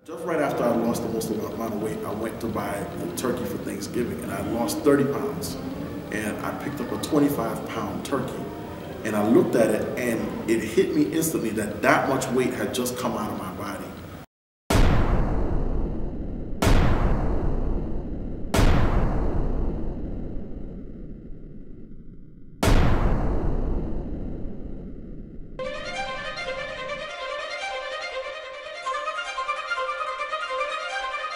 Just right after I lost the most amount of weight, I went to buy the turkey for Thanksgiving, and I lost 30 pounds. And I picked up a 25-pound turkey, and I looked at it, and it hit me instantly that that much weight had just come out of my body.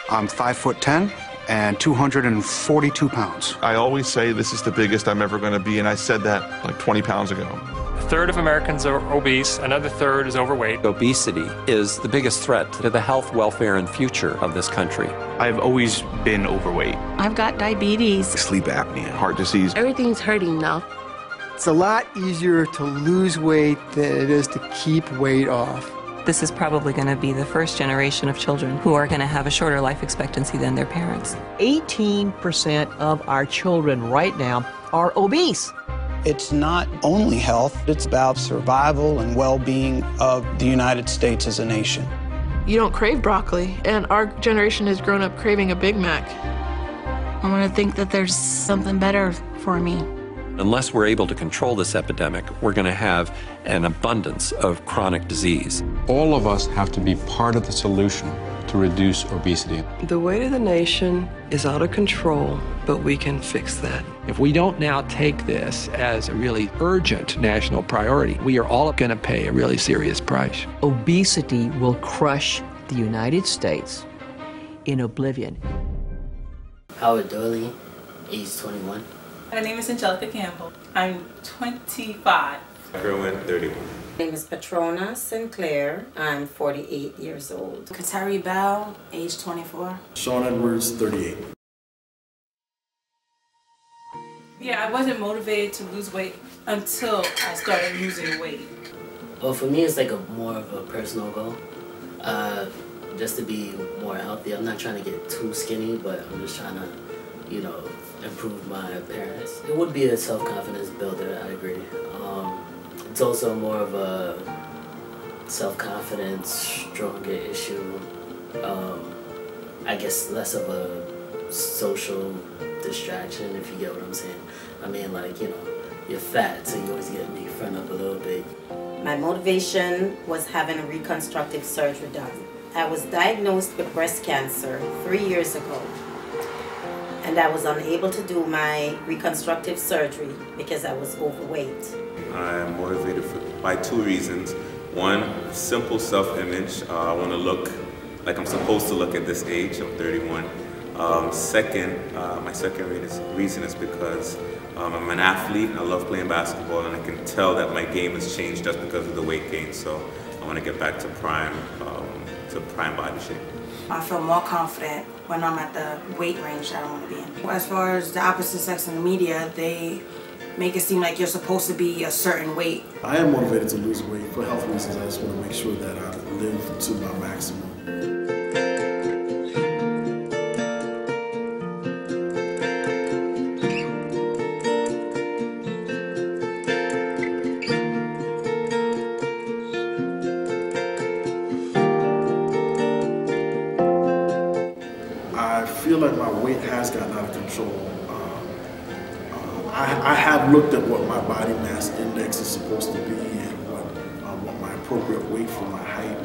I'm 5'10" and 242 pounds. I always say this is the biggest I'm ever going to be, and I said that like 20 pounds ago. A third of Americans are obese, another third is overweight. Obesity is the biggest threat to the health, welfare, and future of this country. I've always been overweight. I've got diabetes, Sleep apnea, heart disease. everything's hurting now. It's a lot easier to lose weight than it is to keep weight off. This is probably going to be the first generation of children who are going to have a shorter life expectancy than their parents. 18% of our children right now are obese. It's not only health, it's about survival and well-being of the United States as a nation. You don't crave broccoli, and our generation has grown up craving a Big Mac. I want to think that there's something better for me. Unless we're able to control this epidemic, we're going to have an abundance of chronic disease. All of us have to be part of the solution to reduce obesity. The weight of the nation is out of control, but we can fix that. If we don't now take this as a really urgent national priority, we are all going to pay a really serious price. Obesity will crush the United States in oblivion. Howard Dooley, age 21. My name is Angelica Campbell. I'm 25. Kerwin, 31. My name is Patrona Sinclair. I'm 48 years old. Katari Bell, age 24. Sean Edwards, 38. Yeah, I wasn't motivated to lose weight until I started losing weight. Well, for me, it's like more of a personal goal. Just to be more healthy. I'm not trying to get too skinny, but I'm just trying to, improve my appearance. It would be a self-confidence builder, I agree. It's also more of a self-confidence, stronger issue. I guess less of a social distraction, if you get what I'm saying. I mean, you're fat, so you always get to make fun of a little bit. My motivation was having a reconstructive surgery done. I was diagnosed with breast cancer 3 years ago. And I was unable to do my reconstructive surgery because I was overweight. I am motivated by two reasons. One, simple self-image. I want to look like I'm supposed to look at this age. I'm 31. Second, my second reason is because I'm an athlete and I love playing basketball, and I can tell that my game has changed just because of the weight gain. So I want to get back to prime body shape. I feel more confident when I'm at the weight range that I want to be in. As far as the opposite sex in the media, they make it seem like you're supposed to be a certain weight. I am motivated to lose weight for health reasons. I just want to make sure that I live to my maximum. I feel like my weight has gotten out of control. I have looked at what my body mass index is supposed to be and what my appropriate weight for my height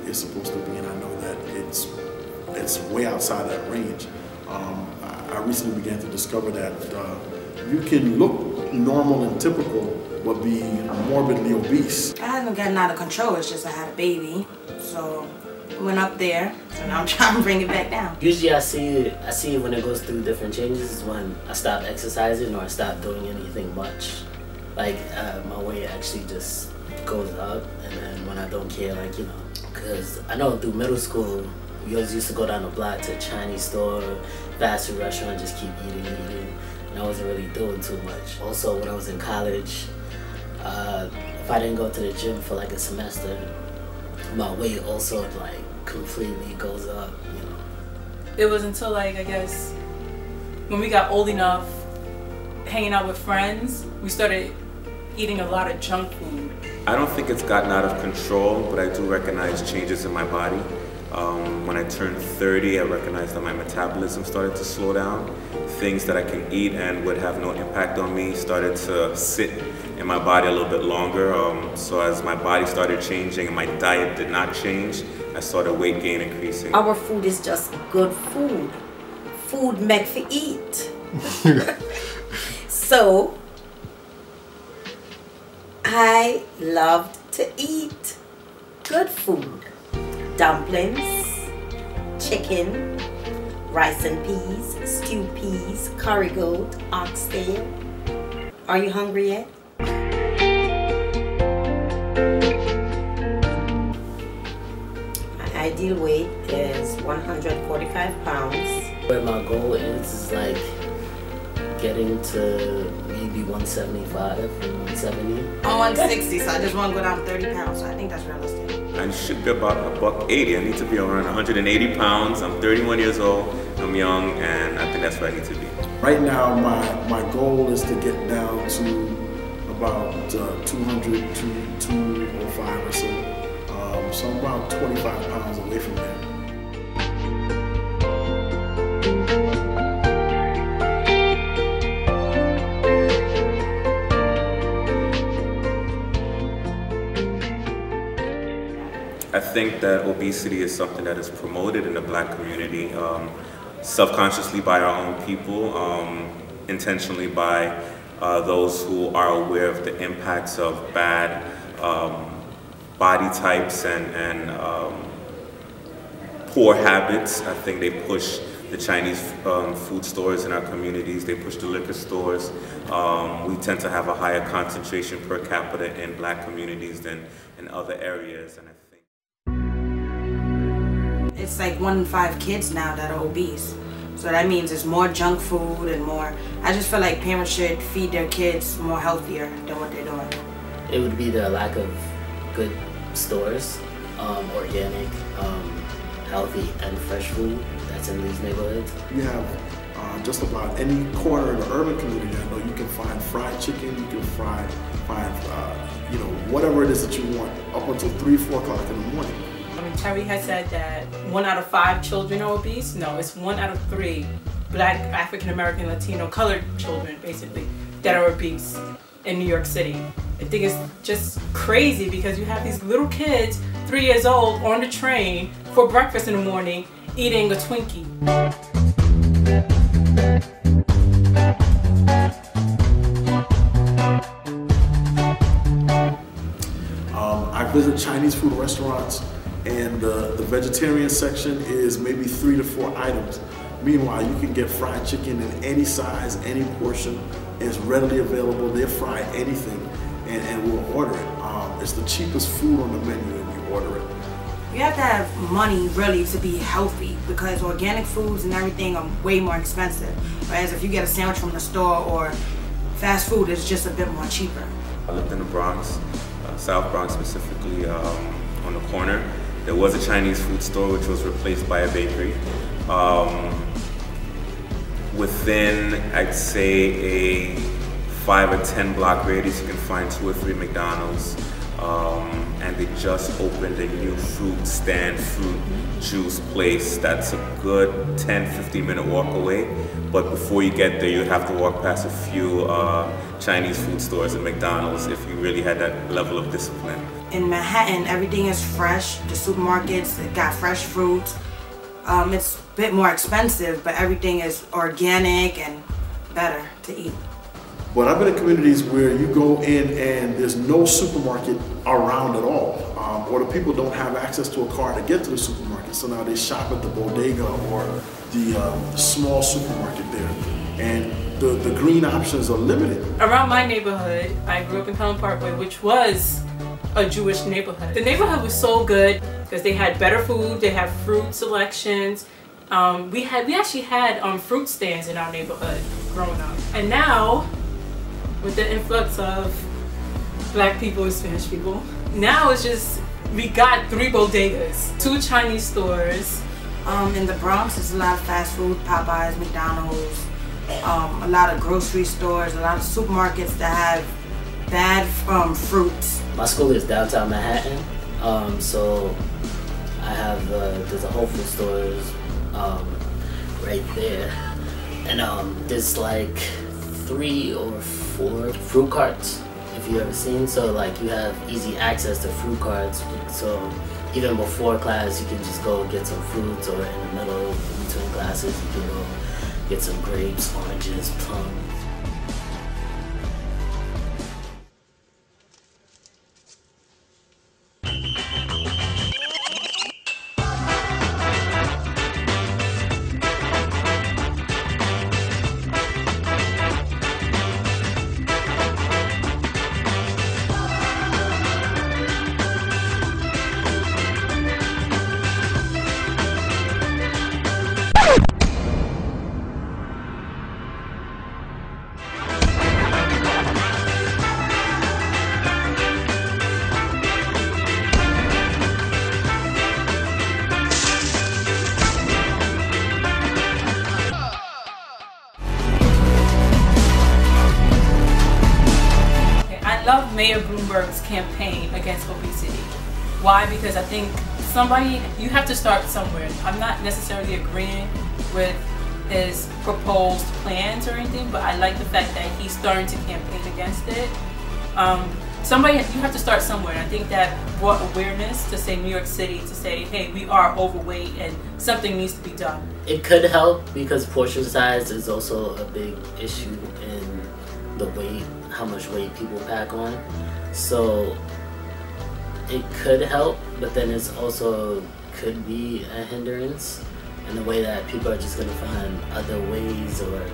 is supposed to be, and I know that it's way outside that range. I recently began to discover that you can look normal and typical but be morbidly obese. I haven't gotten out of control, it's just I had a baby, so went up there, so now I'm trying to bring it back down. Usually I see when it goes through different changes is when I stop exercising or I stop doing anything much. Like my weight actually just goes up, and then when I don't care, because I know through middle school, we always used to go down the block to a Chinese store, fast food restaurant, just keep eating, and I wasn't really doing too much. Also, when I was in college, if I didn't go to the gym for like a semester, my weight also completely goes up, It was until I guess when we got old enough, hanging out with friends, we started eating a lot of junk food. I don't think it's gotten out of control, but I do recognize changes in my body. When I turned 30, I recognized that my metabolism started to slow down. Things that I can eat and would have no impact on me started to sit in my body a little bit longer. So as my body started changing and my diet did not change, I saw the weight gain increasing. Our food is just good food. Food meant for eat. So, I loved to eat good food. Dumplings, chicken, rice and peas, stewed peas, curry goat, oxtail. Are you hungry yet? My ideal weight is 145 pounds. Where my goal is like getting to maybe 175, 170. I'm 160, so I just want to go down 30 pounds, so I think that's realistic. I should be about $180. I need to be around 180 pounds. I'm 31 years old. I'm young, and I think that's where I need to be. Right now, my goal is to get down to about 200 to 205 or so. So I'm about 25 pounds away from there. I think that obesity is something that is promoted in the Black community, subconsciously by our own people, intentionally by those who are aware of the impacts of bad body types and poor habits. I think they push the Chinese food stores in our communities, they push the liquor stores. We tend to have a higher concentration per capita in Black communities than in other areas. And it's like 1 in 5 kids now that are obese. So that means it's more junk food and more. I just feel like parents should feed their kids more healthier than what they're doing. It would be the lack of good stores, organic, healthy and fresh food that's in these neighborhoods. You have just about any corner in the urban community. I know you can find fried chicken, you can find you know, whatever it is that you want up until 3, 4 o'clock in the morning. I mean, Terry has said that 1 out of 5 children are obese. No, it's 1 out of 3 Black, African American, Latino, colored children, basically, that are obese in New York City. I think it's just crazy because you have these little kids, 3 years old, on the train for breakfast in the morning, eating a Twinkie. I visit Chinese food restaurants, and the vegetarian section is maybe 3 to 4 items. Meanwhile, you can get fried chicken in any size, any portion. It's readily available. They fry anything, and we'll order it. It's the cheapest food on the menu, and we order it. You have to have money really to be healthy because organic foods and everything are way more expensive. Whereas if you get a sandwich from the store or fast food, it's just a bit more cheaper. I lived in the Bronx, South Bronx specifically, on the corner. There was a Chinese food store which was replaced by a bakery. Within, I'd say, a 5 or 10 block radius, you can find 2 or 3 McDonald's. And they just opened a new fruit stand, fruit juice place that's a good 10-15 minute walk away. But before you get there, you'd have to walk past a few Chinese food stores and McDonald's if you really had that level of discipline. In Manhattan, everything is fresh. The supermarkets got fresh fruits. It's a bit more expensive, but everything is organic and better to eat. But I've been in communities where you go in and there's no supermarket around at all, or the people don't have access to a car to get to the supermarket, so now they shop at the bodega or the small supermarket there, and the green options are limited. Around my neighborhood, I grew up in Pelham Parkway, which was a Jewish neighborhood. The neighborhood was so good because they had better food, they had fruit selections. We actually had fruit stands in our neighborhood growing up, and now, with the influx of Black people and Spanish people, now it's just, we got 3 bodegas, 2 Chinese stores. In the Bronx, there's a lot of fast food, Popeyes, McDonald's, a lot of grocery stores, a lot of supermarkets that have bad fruits. My school is downtown Manhattan, so I have there's a Whole Foods stores right there, and there's like 3 or 4 fruit carts, if you ever seen. So like you have easy access to fruit carts, so even before class you can just go get some fruits, or in the middle in between classes you can go get some grapes, oranges, plums. I love Mayor Bloomberg's campaign against obesity. Why? Because I think you have to start somewhere. I'm not necessarily agreeing with his proposed plans or anything, but I like the fact that he's starting to campaign against it. You have to start somewhere. And I think that brought awareness to, say, New York City, to say, hey, we are overweight and something needs to be done. It could help because portion size is also a big issue in the weight, how much weight people pack on. So it could help, but then it's also could be a hindrance in the way that people are just going to find other ways or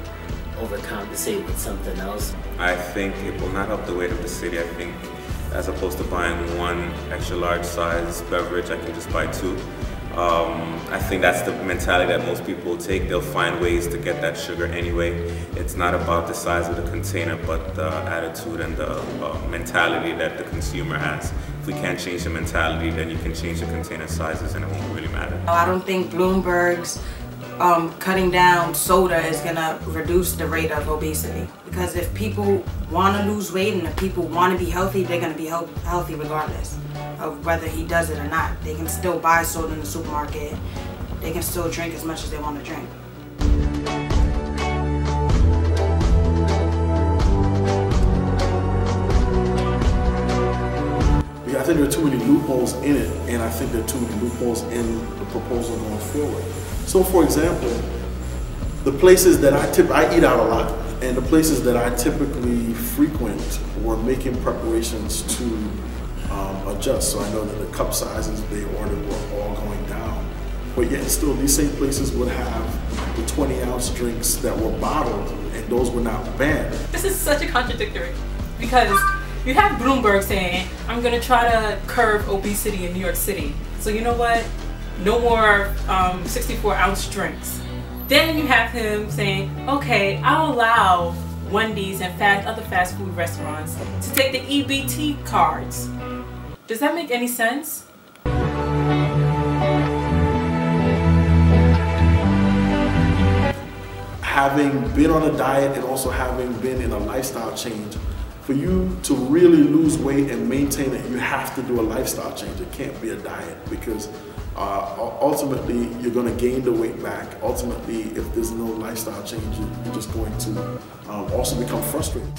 overcompensate with something else. I think it will not help the weight of the city. I think as opposed to buying 1 extra large size beverage, I can just buy 2. I think that's the mentality that most people take. They'll find ways to get that sugar anyway. It's not about the size of the container, but the attitude and the mentality that the consumer has. If we can't change the mentality, then you can change the container sizes and it won't really matter. I don't think Bloomberg's cutting down soda is gonna reduce the rate of obesity, because if people want to lose weight and if people want to be healthy, they're gonna be healthy regardless of whether he does it or not. They can still buy soda in the supermarket. They can still drink as much as they want to drink. Yeah, I think there are too many loopholes in it, and I think there are too many loopholes in the proposal going forward. So, for example, the places that I eat out a lot, and the places that I typically frequent were making preparations to adjust. So I know that the cup sizes they ordered were all going down. But yet still, these same places would have the 20-ounce drinks that were bottled, and those were not banned. This is such a contradictory, because you have Bloomberg saying, I'm going to try to curb obesity in New York City. So you know what? No more 64-ounce drinks. Then you have him saying, okay, I'll allow Wendy's and other fast food restaurants to take the EBT cards. Does that make any sense? Having been on a diet and also having been in a lifestyle change, for you to really lose weight and maintain it, you have to do a lifestyle change. It can't be a diet, because ultimately you're going to gain the weight back. Ultimately, if there's no lifestyle change, you're just going to also become frustrated.